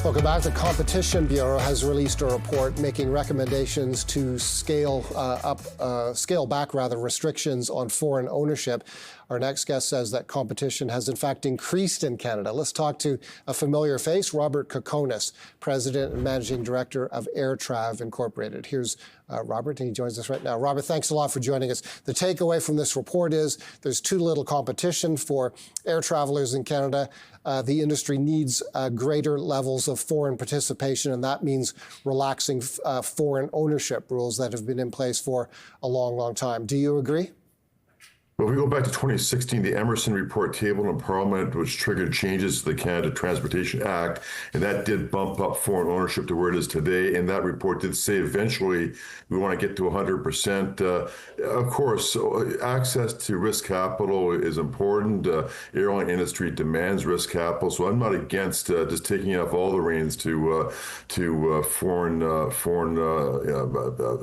Welcome back. The Competition Bureau has released a report making recommendations to scale back restrictions on foreign ownership. Our next guest says that competition has in fact increased in Canada. Let's talk to a familiar face, Robert Kokonis, President and Managing Director of AirTrav Incorporated. Here's Robert, and he joins us right now. Robert, thanks a lot for joining us. The takeaway from this report is there's too little competition for air travelers in Canada. The industry needs greater levels of foreign participation, and that means relaxing foreign ownership rules that have been in place for a long, long time. Do you agree? Well, if we go back to 2016, the Emerson report tabled in Parliament, which triggered changes to the Canada Transportation Act, and that did bump up foreign ownership to where it is today. And that report did say eventually we want to get to 100%. Of course, access to risk capital is important. Airline industry demands risk capital, so I'm not against just taking off all the reins to foreign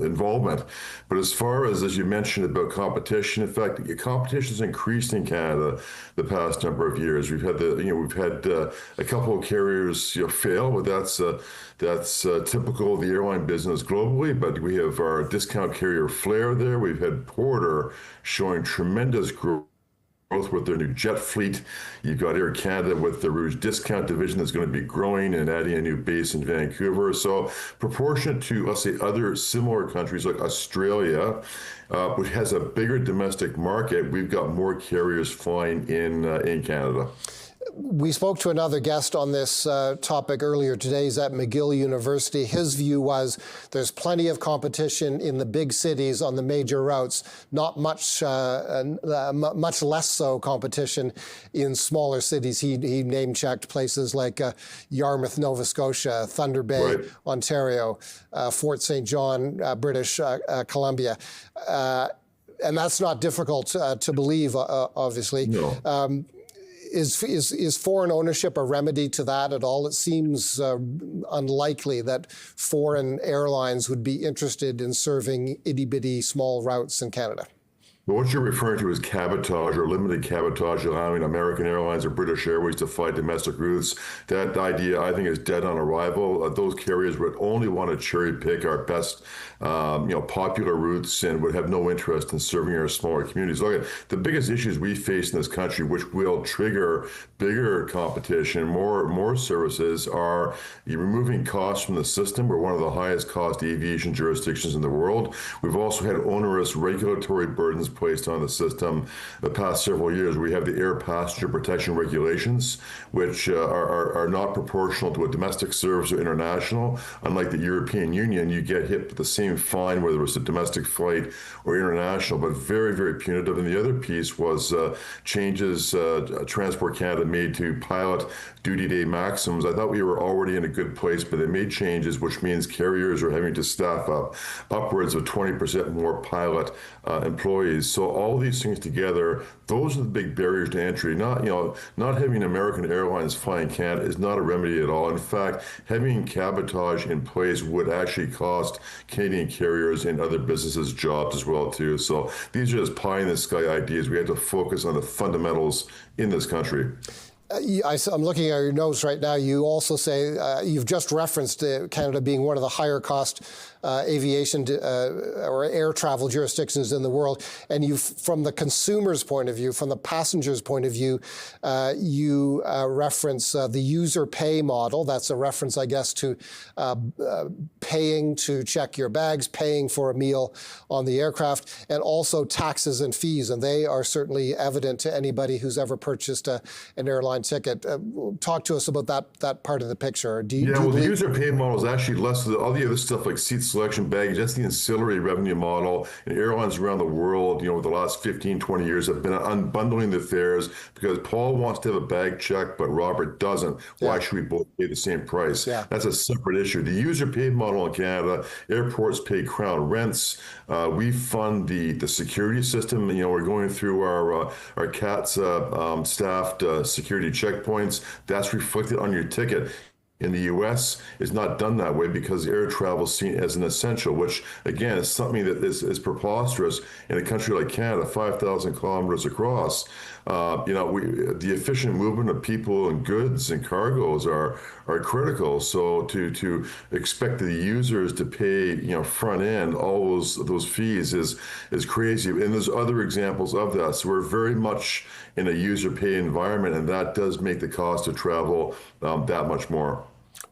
involvement. But as far as you mentioned about competition, in fact, competition has increased in Canada the past number of years. We've had a couple of carriers fail, but that's typical of the airline business globally. But we have our discount carrier Flair there. We've had Porter showing tremendous growth with their new jet fleet. You've got Air Canada with the Rouge discount division that's going to be growing and adding a new base in Vancouver. So proportionate to, let's say, other similar countries like Australia, which has a bigger domestic market, we've got more carriers flying in Canada. We spoke to another guest on this topic earlier today. He's at McGill University. His view was there's plenty of competition in the big cities on the major routes, not much less so competition in smaller cities. He name-checked places like Yarmouth, Nova Scotia, Thunder Bay, right, Ontario, Fort St. John, British Columbia. And that's not difficult to believe, obviously. No. Is foreign ownership a remedy to that at all? It seems unlikely that foreign airlines would be interested in serving itty-bitty small routes in Canada. Well, what you're referring to is cabotage or limited cabotage, allowing American Airlines or British Airways to fly domestic routes. That idea, I think, is dead on arrival. Those carriers would only want to cherry pick our best, popular routes and would have no interest in serving our smaller communities. Look, the biggest issues we face in this country, which will trigger bigger competition, more services, are removing costs from the system. We're one of the highest cost aviation jurisdictions in the world. We've also had onerous regulatory burdens placed on the system the past several years. We have the air passenger protection regulations, which are not proportional to a domestic service or international. Unlike the European Union, you get hit with the same fine whether it's a domestic flight or international, but very, very punitive. And the other piece was changes Transport Canada made to pilot duty day maximums. I thought we were already in a good place, but they made changes, which means carriers are having to staff up upwards of 20% more pilot employees. So all of these things together, those are the big barriers to entry. Not having American Airlines flying Canada is not a remedy at all. In fact, having cabotage in place would actually cost Canadian carriers and other businesses jobs as well too. So these are just pie in the sky ideas. We have to focus on the fundamentals in this country. I'm looking at your notes right now. You also say you've just referenced Canada being one of the higher cost aviation or air travel jurisdictions in the world. And you, from the consumer's point of view, from the passenger's point of view, you reference the user pay model. That's a reference, I guess, to paying to check your bags, paying for a meal on the aircraft, and also taxes and fees. And they are certainly evident to anybody who's ever purchased an airline ticket. Talk to us about that part of the picture. The user pay model is actually less of all the other stuff like seat selection, baggage. That's the ancillary revenue model. And airlines around the world, over the last 15, 20 years have been unbundling the fares because Paul wants to have a bag check, but Robert doesn't. Why should we both pay the same price? Yeah. That's a separate issue. The user pay model in Canada, airports pay Crown rents. We fund the security system. We're going through our CATS staffed security checkpoints. That's reflected on your ticket. in the U.S. is not done that way because air travel is seen as an essential, which again is something that is preposterous in a country like Canada, 5,000 kilometers across. The efficient movement of people and goods and cargoes are critical. So to expect the users to pay, front end all those fees is crazy. And there's other examples of that. So we're very much in a user pay environment, and that does make the cost of travel that much more.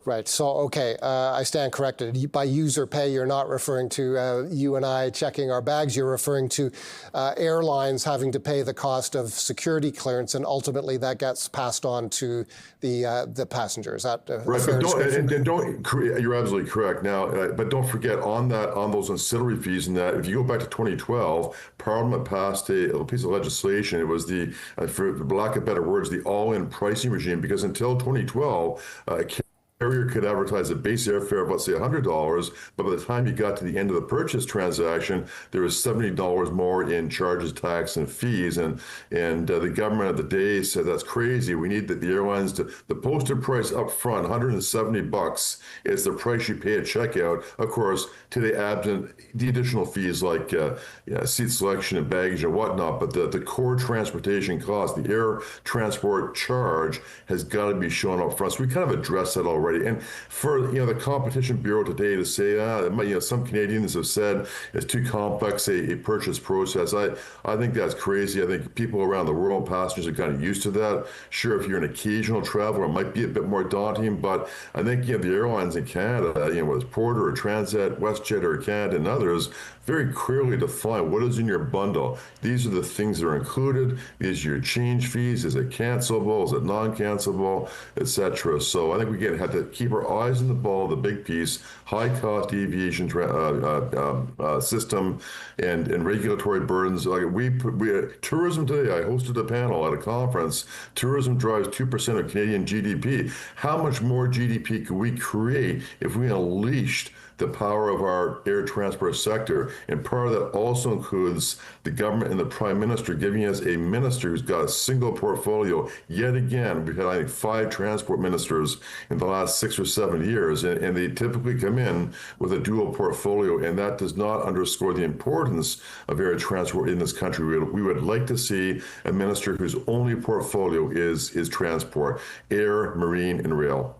Right. So, okay, I stand corrected. By user pay, you're not referring to you and I checking our bags. You're referring to airlines having to pay the cost of security clearance, and ultimately that gets passed on to the passengers. That right? You're absolutely correct. Now, but don't forget on those ancillary fees. And that, if you go back to 2012, Parliament passed a piece of legislation. It was the, for lack of better words, the all-in pricing regime. Because until 2012, carrier could advertise a base airfare of, let's say, $100, but by the time you got to the end of the purchase transaction, there was $70 more in charges, tax, and fees. And the government of the day said, that's crazy. We need the airlines to, the posted price up front, $170, is the price you pay at checkout. Of course, today, absent the additional fees like seat selection and baggage and whatnot, but the core transportation cost, the air transport charge, has got to be shown up front. So we kind of addressed that already. And for the Competition Bureau today to say, some Canadians have said it's too complex a purchase process. I think that's crazy. I think people around the world, passengers, are kind of used to that. Sure, if you're an occasional traveler, it might be a bit more daunting, but I think the airlines in Canada, whether it's Porter or Transat, WestJet or Canada and others, very clearly define what is in your bundle. These are the things that are included. These are your change fees. Is it cancelable? Is it non-cancelable, etc.? So I think we have to keep our eyes on the ball, the big piece, high-cost aviation system and regulatory burdens. Like tourism today, I hosted a panel at a conference. Tourism drives 2% of Canadian GDP. How much more GDP could we create if we unleashed the power of our air transport sector? And part of that also includes the government and the Prime Minister giving us a minister who's got a single portfolio. Yet again, we've had, I think, 5 transport ministers in the last 6 or 7 years, and they typically come in with a dual portfolio, and that does not underscore the importance of air transport in this country. We would like to see a minister whose only portfolio is transport, air, marine, and rail.